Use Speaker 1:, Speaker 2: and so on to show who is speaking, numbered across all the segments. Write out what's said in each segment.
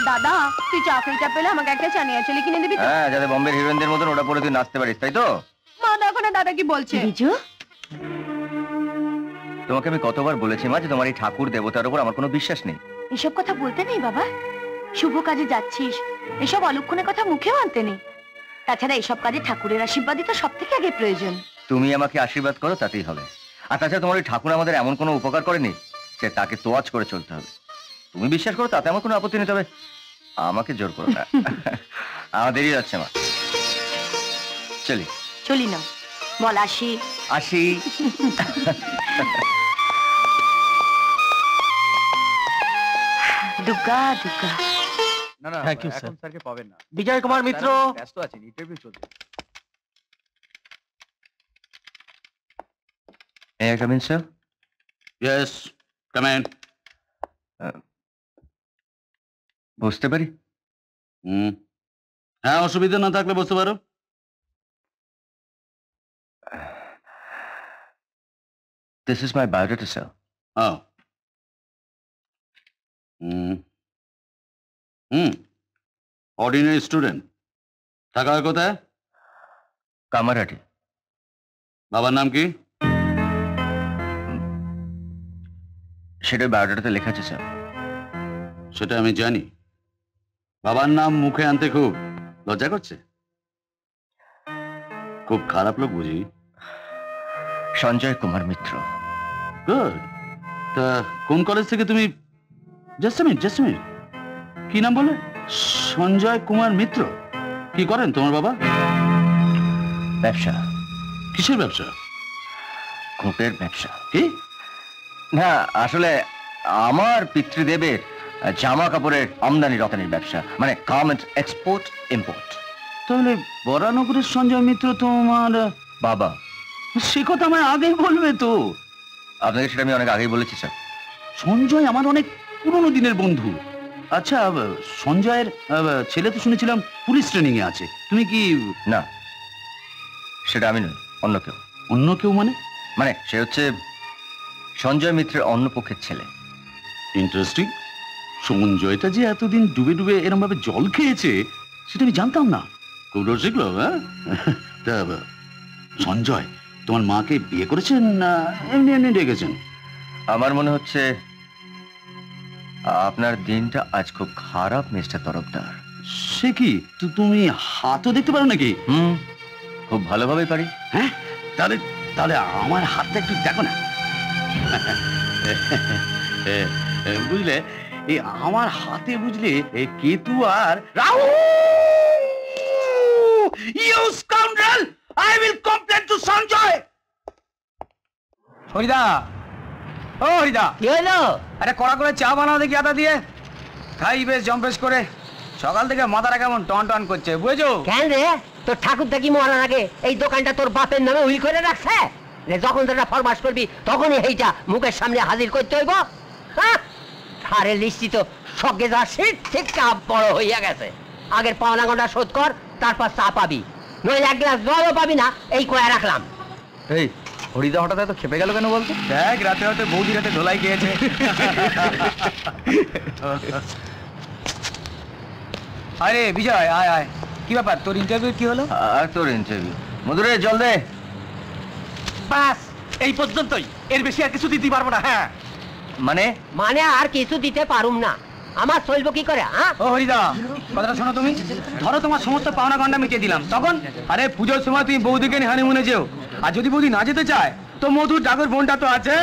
Speaker 1: দাদা তুই চাকরিটা পেলে আমাকে একটা চানিয়া চলি কিনে দিবি?
Speaker 2: হ্যাঁ, যাতে বম্বের হিরোইনদের মতন ওটা পরে তুই নাচতে পারিস, তাই তো?
Speaker 1: মা দেখো না দাদা কি বলছে। বিজু,
Speaker 2: তোমাকে আমি কতবার বলেছি মা যে তোমার এই ঠাকুর দেবতার উপর আমার কোনো বিশ্বাস নেই।
Speaker 1: এসব কথা বলতে নেই বাবা, শুভ কাজে যাচ্ছিস, এসব অলক্ষণের কথা মুখেও আনতে নেই। তাছাড়া এসব কাজে ঠাকুরের আশীর্বাদই তো সব থেকে আগে প্রয়োজন।
Speaker 2: তুমি আমাকে আশীর্বাদ করো তাতেই হবে। আর তাছাড়া তোমার ওই ঠাকুর আমাদের এমন কোনো উপকার করেনি যে তাকে তোয়াজ করে চলতে হবে। তুমি বিশ্বাস করো তাতে আমার কোনো আপত্তি নেই, তবে আমাকে জোর করো না। আমার দেরি যাচ্ছে মা, চলি।
Speaker 1: চলি না, বল আসি।
Speaker 2: আসি।
Speaker 1: দুর্গা দুর্গা।
Speaker 2: না না,
Speaker 3: থ্যাংক ইউ
Speaker 2: এখন স্যারকে পাবেন না।
Speaker 3: বিজয় কুমার মিত্র
Speaker 2: ব্যস্ত আছেন, ইন্টারভিউ চলছে। May I come in, sir?
Speaker 3: Yes come in.
Speaker 2: বুঝতে পারি?
Speaker 3: হ্যাঁ, অসুবিধা না থাকলে বসতে পারো।
Speaker 2: This is my biodata, sir.
Speaker 3: Oh. Ordinary student. থাকা হয় কোথায়?
Speaker 2: কামারহাটি।
Speaker 3: বাবার নাম কি?
Speaker 2: সেটা বায়োডাটাতে লেখা আছে স্যার।
Speaker 3: সেটা আমি জানি। বাবার নাম মুখে আনতে খুব লজ্জা করছে? খুব খারাপ লোক বুঝি?
Speaker 2: সঞ্জয় কুমার মিত্র।
Speaker 3: গুড। তা কোন কলেজ থেকে তুমি? জাস্ট মিনিট, কি নাম বলে? সঞ্জয় কুমার মিত্র। কি করেন তোমার বাবা?
Speaker 2: ব্যবসা।
Speaker 3: কিসের ব্যবসা?
Speaker 2: ঘুঁটের ব্যবসা।
Speaker 3: কি?
Speaker 2: না, আসলে আমার পিতৃদেবের জামা কাপড়ের আমদানি রপ্তানির ব্যবসা, মানে গার্মেন্টস এক্সপোর্ট ইম্পোর্ট।
Speaker 3: তাহলে বরানগরের সঞ্জয় মিত্র তোমার
Speaker 2: বাবা?
Speaker 3: সে কথা আমায় আগেই বলবে তো।
Speaker 2: আপনাকে সেটা আমি অনেক আগেই বলেছি স্যার।
Speaker 3: সঞ্জয় আমার অনেক পুরনো দিনের বন্ধু। আচ্ছা, সঞ্জয়ের ছেলে তো শুনেছিলাম পুলিশ ট্রেনিং এ আছে। তুমি কি?
Speaker 2: না, সেটা আমি নই, অন্য কেউ।
Speaker 3: অন্য কেউ মানে?
Speaker 2: মানে সে হচ্ছে সঞ্জয় মিত্রের অন্য পক্ষের ছেলে।
Speaker 3: ইন্টারেস্টিং। সঞ্জয়টা যে এতদিন ডুবে ডুবে এরম ভাবে জল খেয়েছে সেটা আমি জানতাম না। খুব রসিকলো। হ্যাঁ, তা সঞ্জয় তোমার মাকে বিয়ে করেছেন না এমনি এমনি ডেকেছেন?
Speaker 2: আমার মনে হচ্ছে আপনার দিনটা আজ খুব খারাপ মিস্টার তরফদার।
Speaker 3: সে কি, তুমি হাতও দেখতে পারো নাকি?
Speaker 2: খুব ভালোভাবেই পারি।
Speaker 3: হ্যাঁ, তাহলে তাহলে আমার হাতটা একটু দেখো না। বুঝলে, এই আমার হাতে বুঝলে কেতু আর Rahu. You scoundrel, I will complain to Sanjay.
Speaker 4: Harida, ও হরিদা,
Speaker 5: কি হলো?
Speaker 4: আরে কড়া করে চা বানাও দেখি আদা দিয়ে। খাই বেশ জম্পেশ করে। সকাল থেকে মাথাটা কেমন টন টন করছে, বুঝেছো?
Speaker 5: কেন রে, তোর ঠাকুরটা কি মরার আগে এই দোকানটা তোর বাপের নামে উইল করে রাখছে? যখন তোরা ফরমাস করবি তখনই এইটা মুখের সামনে হাজির করতে হইব। আরে নিশ্চিত সঙ্গে যা শীত ঠিক চাপ বড় হইয়া গেছে। আগের পাওনা গন্ডা শোধ কর, তারপর চা পাবি, নইলে এক গ্লাস জলও পাবি না। এই কয়া রাখলাম।
Speaker 2: এই হরিদা হঠাৎ এত খেপে গেল কেন বলতো?
Speaker 4: দেখ, রাতে রাতে বৌদি রাতে ধোলাই খেয়েছে। আরে বিজয়, আয় আয়। কি ব্যাপার, তোর ইন্টারভিউ কি হলো?
Speaker 2: আর তোর ইন্টারভিউ? মধুরে জল দে।
Speaker 4: বাস এই পর্যন্তই, এর বেশি আর কিছু দিতে পারবো না। হ্যাঁ,
Speaker 2: মানে?
Speaker 5: মানে আর কিছু দিতে পারুম না। আমার চলবো কি করে?
Speaker 4: ও হরিদা, কথাটা শোনো তুমি। ধরো তোমার সমস্ত পাওনা গন্ডা মিটিয়ে দিলাম, তখন? আরে পুজোর সময় তুমি বৌদিকে নিয়ে হানিমুনে যেও। আর যদি বৌদি না যেতে চায় তো মধুর ডাগর বোনটা তো আছে।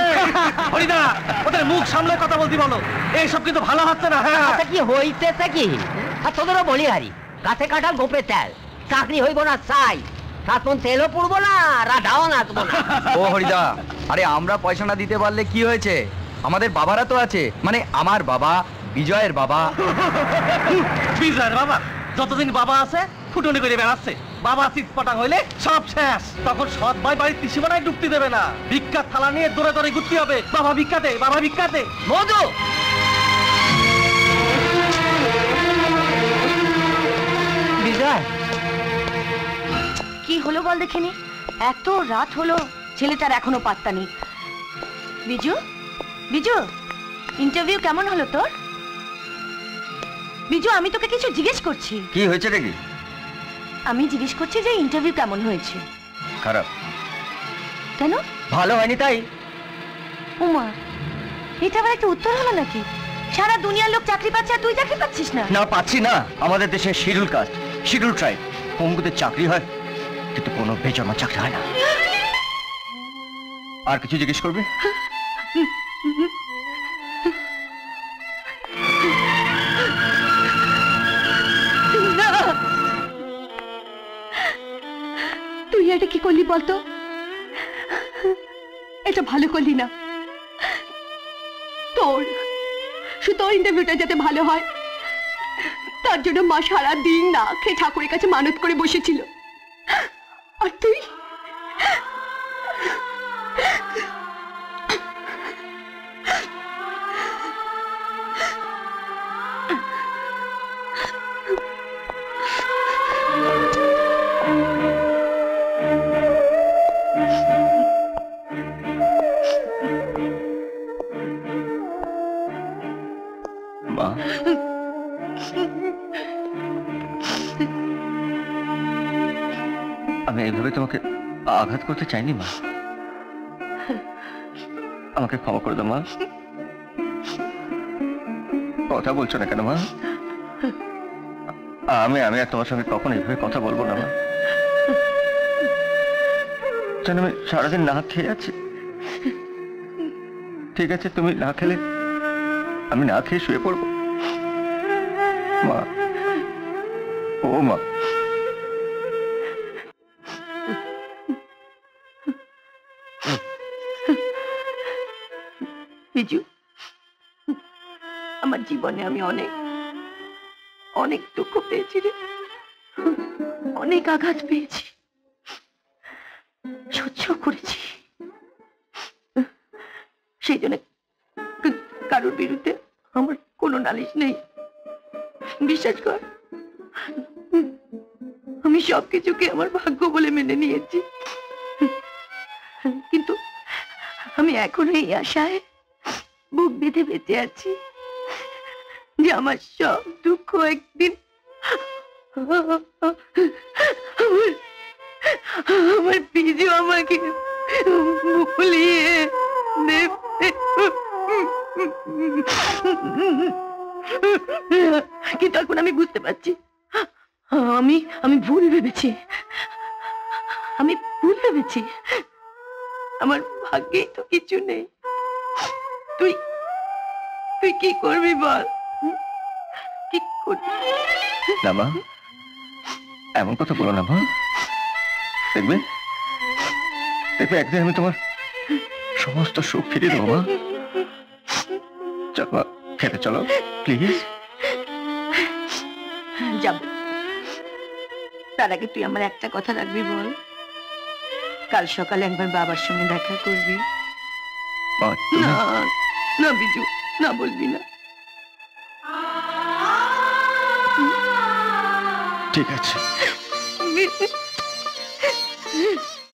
Speaker 4: হরিদা, ওদের মুখ সামলে কথা বলতে বলো, এইসব কিন্তু ভালো হচ্ছে না। হ্যাঁ,
Speaker 5: আচ্ছা কি হইতেছে কি? আর তোদেরও বলি হারি, গাছে কাটা গোপে তেল। চাকরি হইব না চাই, সাতমন তেলও পুড়বো না, রাধাও নাচবো না।
Speaker 2: ও হরিদা, আরে আমরা পয়সা না দিতে পারলে কি হয়েছে? আমাদের বাবারা তো আছে, মানে আমার বাবা, বিজয়ের বাবা।
Speaker 4: বিজয়ের বাবা যতদিন বাবা আছে ফুটনি করে বেড়াচ্ছে। বাবা চিৎপটাং হইলে সব শেষ। তখন সৎ ভাই বাড়ির ত্রিসীমানায় ডুবতে দেবে না। ভিক্ষার থালা নিয়ে দৌড়ে দৌড়ে ঘুরতে হবে, বাবা ভিক্ষাতে, বাবা ভিক্ষাতে।
Speaker 5: মধু, বিজয়,
Speaker 1: কি হলো বল দেখিনি? এত রাত হলো, ছেলেটার এখনো পাত্তা নেই। বিজু, বিজু, ইন্টারভিউ কেমন হলো তোর? বিজু, আমি তোকে কিছু জিজ্ঞেস করছি।
Speaker 2: কি হয়েছে নাকি?
Speaker 1: আমি জিজ্ঞেস করছি যে ইন্টারভিউ কেমন হয়েছে।
Speaker 2: খারাপ।
Speaker 1: কেন?
Speaker 2: ভালো হয়নি তাই।
Speaker 1: উমা, এটা আবার একটা উত্তর হলো নাকি? সারা দুনিয়ার লোক চাকরি পাচ্ছে আর তুই চাকরি পাচ্ছিস না?
Speaker 2: না, পাচ্ছি না। আমাদের দেশে শিডিউল কাস্ট, শিডিউল ট্রাইব, পঙ্গুদের চাকরি হয় কিন্তু কোনো বেজন্মা চাকরি হয় না। আর কিছু জিজ্ঞেস করবে?
Speaker 1: না, তুই এটা কি করলি বলতো? এটা ভালো করলি না। তোর ইন্টারভিউটা যাতে ভালো হয় তার জন্য মা সারা দিন না খেয়ে ঠাকুরের কাছে মানত করে বসেছিল, আর তুই
Speaker 2: মা, আমি এইভাবে তোমাকে আঘাত করতে চাইনি মা। আমাকে ক্ষমা করে দাও মা। কথা বলছো না কেন মা? আমি আর তোমার সঙ্গে কখনো এইভাবে কথা বলবো না মা। জানো, আমি সারাদিন না খেয়ে আছি। ঠিক আছে, তুমি না খেলে আমি না খেয়ে শুয়ে পড়বো মা। ও মা,
Speaker 1: বিজু, আমার জীবনে আমি অনেক অনেক দুঃখ পেয়েছি রে, অনেক আঘাত পেয়েছি, সহ্য করেছি। সেই জন্য কারোর বিরুদ্ধে আমার কোনো নালিশ নেই, বিশ্বাস কর। আমি সবকিছুকে আমার ভাগ্য বলে মেনে নিয়েছি, কিন্তু আমি এখনো এই আশায় বুক বেঁধে বেঁচে আছি যে আমার সব দুঃখ একদিন আমার বিজু আমাকে ভুলিয়ে দেবে। কিন্তু এখন আমি বুঝতে পারছি আমি ভুল ভেবেছি, আমি ভুল ভেবেছি। আমার ভাগ্যেই তো কিছু নেই। তুই তুই কি করবি বল? কি করবি?
Speaker 2: না মা, এমন কথা বলো না মা। দেখবে দেখবে একদিন আমি তোমার সমস্ত সুখ ফিরিয়ে দেবো মা। চল মা, খেতে চলো প্লিজ।
Speaker 1: যাব, তার আগে তুই আমার একটা কথা রাখবি বল? কাল সকালে একবার বাবার সঙ্গে দেখা করবি?
Speaker 2: মা, তুমি-
Speaker 1: না না বিজু, না বলবি না।
Speaker 2: ঠিক আছে।